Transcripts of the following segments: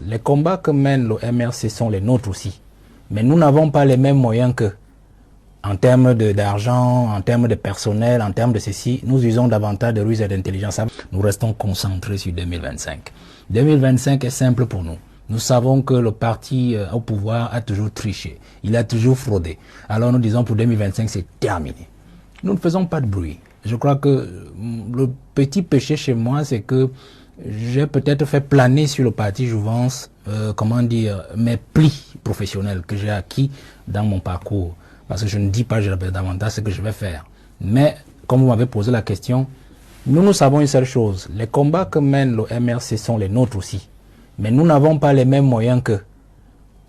Les combats que mène le MRC sont les nôtres aussi. Mais nous n'avons pas les mêmes moyens qu'eux. En termes d'argent, en termes de personnel, en termes de ceci, nous usons davantage de ruse et d'intelligence. Nous restons concentrés sur 2025. 2025 est simple pour nous. Nous savons que le parti au pouvoir a toujours triché. Il a toujours fraudé. Alors nous disons pour 2025, c'est terminé. Nous ne faisons pas de bruit. Je crois que le petit péché chez moi, c'est que j'ai peut-être fait planer sur le parti Jouvence, mes plis professionnels que j'ai acquis dans mon parcours. Parce que je ne dis pas davantage ce que je vais faire. Mais, comme vous m'avez posé la question, nous savons une seule chose. Les combats que mène le MRC sont les nôtres aussi. Mais nous n'avons pas les mêmes moyens qu'eux.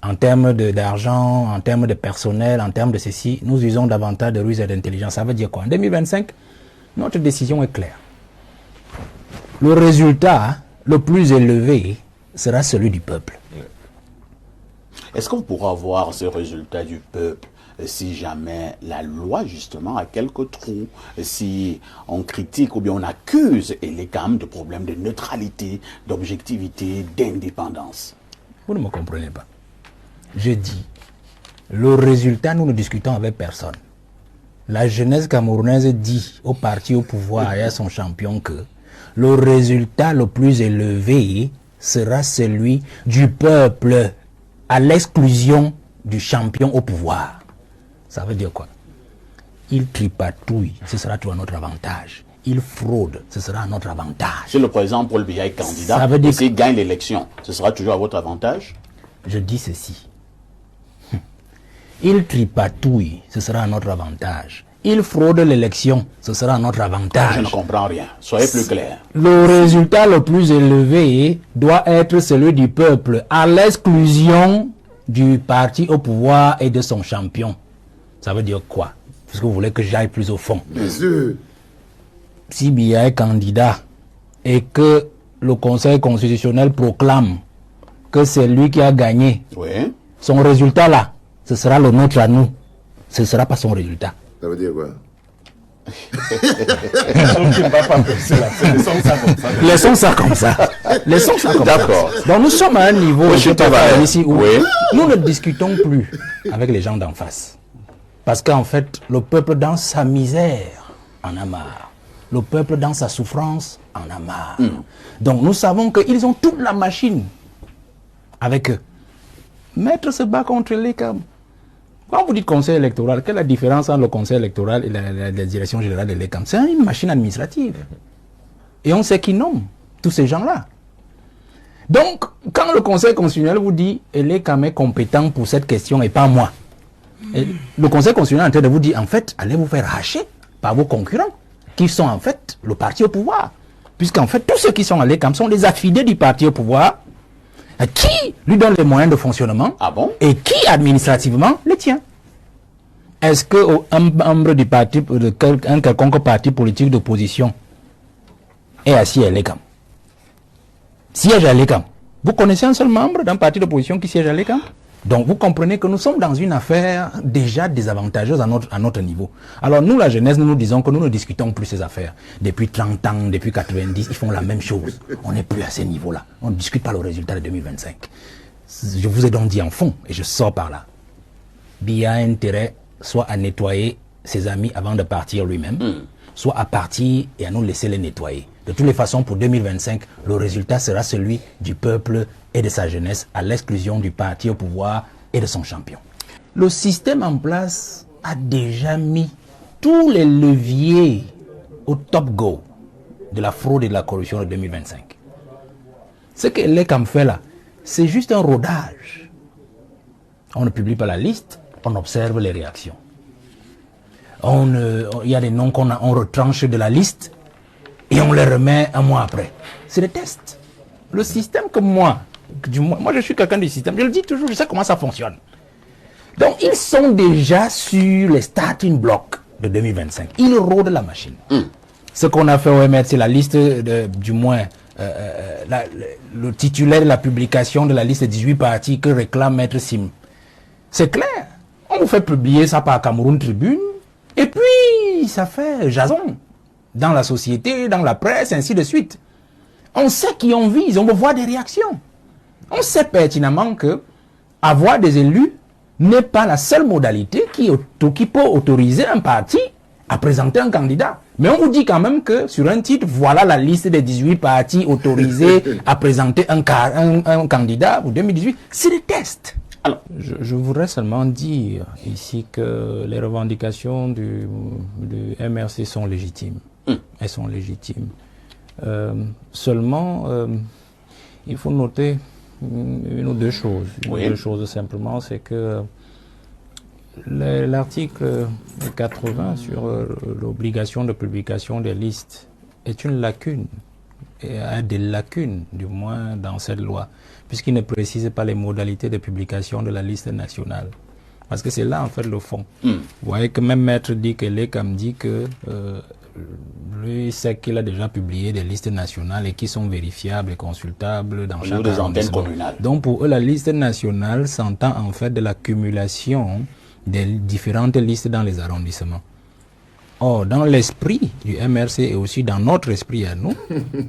En termes d'argent, en termes de personnel, en termes de ceci, nous usons davantage de ruse et d'intelligence. Ça veut dire quoi? En 2025, notre décision est claire. Le résultat le plus élevé sera celui du peuple. Est-ce qu'on pourra avoir ce résultat du peuple si jamais la loi, justement, a quelques trous, si on critique ou bien on accuse Elekam de problèmes de neutralité, d'objectivité, d'indépendance? Vous ne me comprenez pas. Je dis, le résultat, nous ne discutons avec personne. La jeunesse camerounaise dit au parti au pouvoir et à son champion que le résultat le plus élevé sera celui du peuple à l'exclusion du champion au pouvoir. Ça veut dire quoi? Il tripatouille, ce sera tout à notre avantage. Il fraude, ce sera à notre avantage. Si le président Paul Biya est candidat, et s'il gagne l'élection, ce sera toujours à votre avantage? Je dis ceci. Il tripatouille, ce sera à notre avantage. Il fraude l'élection, ce sera à notre avantage. Je ne comprends rien. Soyez plus clair. Le résultat le plus élevé doit être celui du peuple, à l'exclusion du parti au pouvoir et de son champion. Ça veut dire quoi? Parce que vous voulez que j'aille plus au fond. Bien sûr. Si Biya est candidat et que le Conseil constitutionnel proclame que c'est lui qui a gagné, Oui. son résultat là, ce sera le nôtre à nous. Ce ne sera pas son résultat. Ça veut dire quoi? Laissons ça comme ça. Laissons ça comme ça. D'accord. Donc nous sommes à un niveau ici où oui. nous ne discutons plus avec les gens d'en face. Parce qu'en fait, le peuple dans sa misère en a marre. Le peuple dans sa souffrance en a marre. Donc nous savons qu'ils ont toute la machine avec eux. Maître se bat contre l'Écam. Quand vous dites conseil électoral, quelle est la différence entre le conseil électoral et la direction générale de l'Écam? C'est une machine administrative. Et on sait qui nomme tous ces gens-là. Donc, quand le conseil constitutionnel vous dit l'Écam est compétent pour cette question et pas moi, et le conseil constitutionnel est en train de vous dire, en fait, allez vous faire hacher par vos concurrents, qui sont en fait le parti au pouvoir. Puisqu'en fait, tous ceux qui sont à l'Écam sont des affidés du parti au pouvoir, qui lui donne les moyens de fonctionnement, et qui administrativement les tient. Est-ce qu'un membre du parti, un quelconque parti politique d'opposition est assis à l'Écam? Siège à l'Écam. Vous connaissez un seul membre d'un parti d'opposition qui siège à l'Écam? Donc vous comprenez que nous sommes dans une affaire déjà désavantageuse à notre niveau. Alors nous, la jeunesse, nous nous disons que nous ne discutons plus ces affaires. Depuis 30 ans, depuis 90, ils font la même chose. On n'est plus à ces niveaux-là. On ne discute pas le résultat de 2025. Je vous ai donc dit en fond, et je sors par là. Biya a intérêt soit à nettoyer ses amis avant de partir lui-même, soit à partir et à nous laisser les nettoyer. De toutes les façons, pour 2025, le résultat sera celui du peuple et de sa jeunesse, à l'exclusion du parti au pouvoir et de son champion. Le système en place a déjà mis tous les leviers au top go de la fraude et de la corruption de 2025. Ce que l'Écam fait là, c'est juste un rodage. On ne publie pas la liste, on observe les réactions. Il y a des noms on retranche de la liste et on les remet un mois après. C'est des tests. Le système que moi je suis quelqu'un du système, je le dis toujours, je sais comment ça fonctionne. Donc ils sont déjà sur les starting blocks de 2025. Ils rôdent la machine. Ce qu'on a fait au MR, c'est la liste, le titulaire de la publication de la liste des 18 partis que réclame Maître Sim. C'est clair. On vous fait publier ça par Cameroun Tribune, et puis ça fait jason dans la société, dans la presse, ainsi de suite. On sait qui on vise, on veut voir des réactions. On sait pertinemment que avoir des élus n'est pas la seule modalité qui peut autoriser un parti à présenter un candidat. Mais on vous dit quand même que sur un titre, voilà la liste des 18 partis autorisés à présenter un candidat pour 2018. C'est des tests. Alors, je voudrais seulement dire ici que les revendications du MRC sont légitimes. Elles sont légitimes. Seulement, il faut noter une ou deux choses. Deux choses simplement, c'est que l'article 80 sur l'obligation de publication des listes est une lacune, et a des lacunes du moins dans cette loi, puisqu'il ne précise pas les modalités de publication de la liste nationale. Parce que c'est là en fait le fond. Vous voyez que même Maître dit que l'ECAM dit que lui sait qu'il a déjà publié des listes nationales et qui sont vérifiables et consultables dans chaque arrondissement. Donc pour eux, la liste nationale s'entend en fait de l'accumulation des différentes listes dans les arrondissements. Or, dans l'esprit du MRC et aussi dans notre esprit à nous,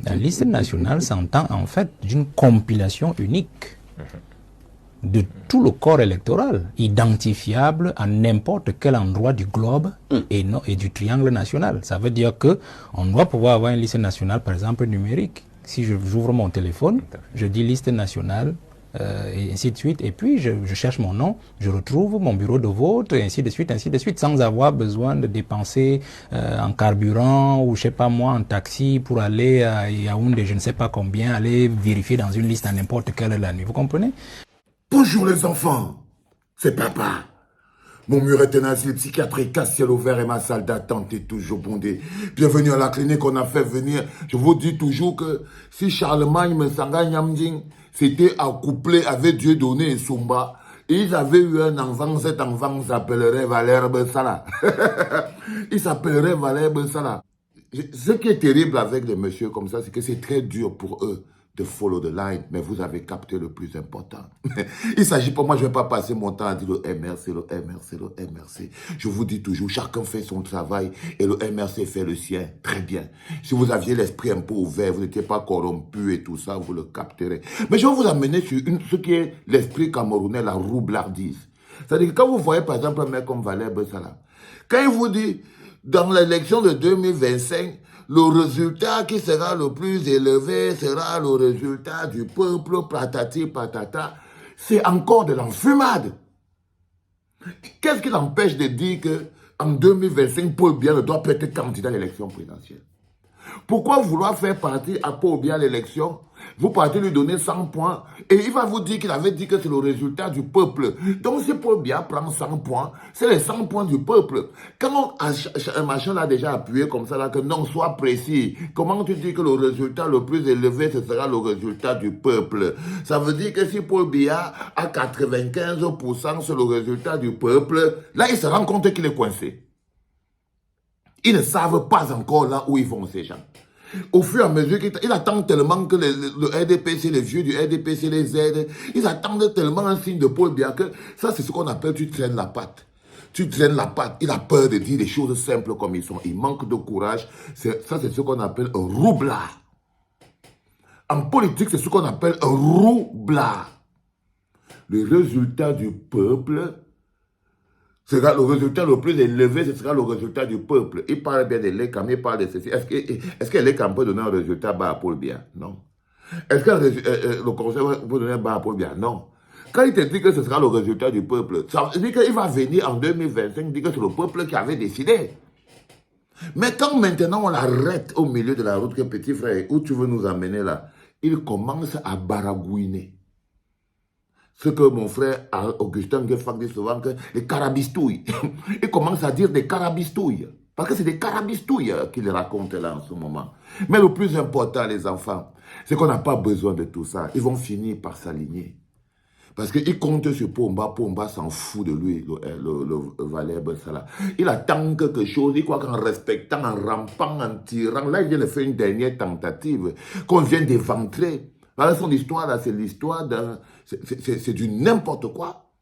la liste nationale s'entend en fait d'une compilation unique de tout le corps électoral, identifiable à n'importe quel endroit du globe et du triangle national. Ça veut dire que on doit pouvoir avoir une liste nationale, par exemple numérique. Si j'ouvre mon téléphone, je dis liste nationale, et ainsi de suite, et puis je cherche mon nom, je retrouve mon bureau de vote, et ainsi de suite, sans avoir besoin de dépenser en carburant ou je sais pas moi en taxi pour aller à Yaoundé, je ne sais pas combien, aller vérifier dans une liste à n'importe quelle heure de la nuit. Vous comprenez? Bonjour les enfants, c'est papa. Mon mur est un asile psychiatrique à ciel ouvert et ma salle d'attente est toujours bondée. Bienvenue à la clinique, on a fait venir. Je vous dis toujours que si Charlemagne Mensanga Nyamding s'était accouplé avec Dieudonné et Sumba, ils avaient eu un enfant, cet enfant s'appellerait Valère Bessala. Il s'appellerait Valère Bessala. Ce qui est terrible avec les messieurs comme ça, c'est que c'est très dur pour eux de follow the line, mais vous avez capté le plus important. Il s'agit pas, moi je ne vais pas passer mon temps à dire le MRC, le MRC, le MRC. Je vous dis toujours, chacun fait son travail et le MRC fait le sien. Très bien. Si vous aviez l'esprit un peu ouvert, vous n'étiez pas corrompu et tout ça, vous le capterez. Mais je vais vous amener sur ce qui est l'esprit camerounais, la roublardise. C'est-à-dire que quand vous voyez par exemple un mec comme Valère Bessala, quand il vous dit, dans l'élection de 2025, le résultat qui sera le plus élevé sera le résultat du peuple, patati patata. C'est encore de l'enfumade. Qu'est-ce qui l'empêche de dire qu'en 2025, Paul Biya ne doit pas être candidat à l'élection présidentielle? Pourquoi vouloir faire partie à Paul Biya l'élection? Vous partez lui donner 100 points et il va vous dire qu'il avait dit que c'est le résultat du peuple. Donc si Paul Biya prend 100 points, c'est les 100 points du peuple. Quand un machin l'a déjà appuyé comme ça, là, que non, sois précis. Comment tu dis que le résultat le plus élevé, ce sera le résultat du peuple? Ça veut dire que si Paul Biya a 95% sur le résultat du peuple, là il se rend compte qu'il est coincé. Ils ne savent pas encore là où ils vont ces gens. Au fur et à mesure qu'ils attendent tellement que le RDPC, les vieux du RDPC les aident, ils attendent tellement un signe de Paul Biya que ça c'est ce qu'on appelle tu traînes la patte. Tu traînes la patte, il a peur de dire des choses simples comme ils sont. Il manque de courage. Ça c'est ce qu'on appelle un roublard. En politique, c'est ce qu'on appelle un roublard. Le résultat du peuple sera le résultat le plus élevé, ce sera le résultat du peuple. Il parle bien de l'ECAM, il parle de ceci. Est-ce que l'ECAM peut donner un résultat bas à Paul Biya? Non. Est-ce que le conseil peut donner un bas à Paul Biya? Non. Quand il te dit que ce sera le résultat du peuple, ça veut dire qu'il va venir en 2025 dire que c'est le peuple qui avait décidé. Mais quand maintenant on l'arrête au milieu de la route, que petit frère, où tu veux nous amener là, il commence à baragouiner. Ce que mon frère Augustin Gueffard dit souvent, que les carabistouilles. Il commence à dire des carabistouilles. Parce que c'est des carabistouilles qu'il raconte là en ce moment. Mais le plus important, les enfants, c'est qu'on n'a pas besoin de tout ça. Ils vont finir par s'aligner. Parce qu'il compte sur Pomba. Pomba s'en fout de lui, le Valère Bessala. Il attend quelque chose. Il croit qu'en respectant, en rampant, en tirant, là, il vient de faire une dernière tentative qu'on vient d'éventrer. Alors, son histoire, là, c'est l'histoire d'un... C'est du n'importe quoi.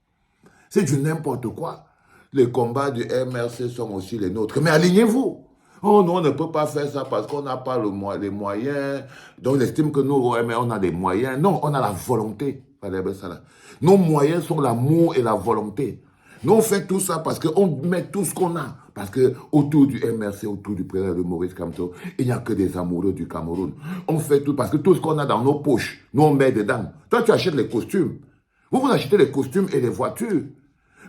C'est du n'importe quoi. Les combats du MRC sont aussi les nôtres. Mais alignez-vous. Oh non, on ne peut pas faire ça parce qu'on n'a pas les moyens. Donc, j'estime que nous, au MRC, on a des moyens. Non, on a la volonté. Nos moyens sont l'amour et la volonté. Nous, on fait tout ça parce qu'on met tout ce qu'on a. Parce que autour du MRC, autour du président de Maurice Kamto, il n'y a que des amoureux du Cameroun. On fait tout parce que tout ce qu'on a dans nos poches, nous, on met dedans. Toi, tu achètes les costumes. Vous achetez les costumes et les voitures.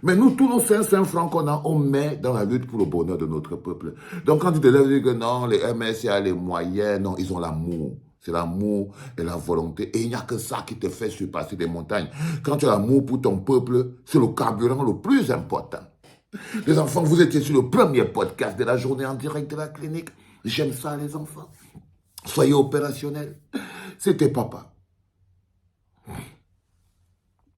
Mais nous, tous nos 500 francs qu'on a, on met dans la lutte pour le bonheur de notre peuple. Donc, quand tu te lèves et dis que non, les MRC a les moyens, non, ils ont l'amour. C'est l'amour et la volonté. Et il n'y a que ça qui te fait surpasser des montagnes. Quand tu as l'amour pour ton peuple, c'est le carburant le plus important. Les enfants, vous étiez sur le premier podcast de la journée en direct de la clinique. J'aime ça, les enfants. Soyez opérationnels. C'était papa.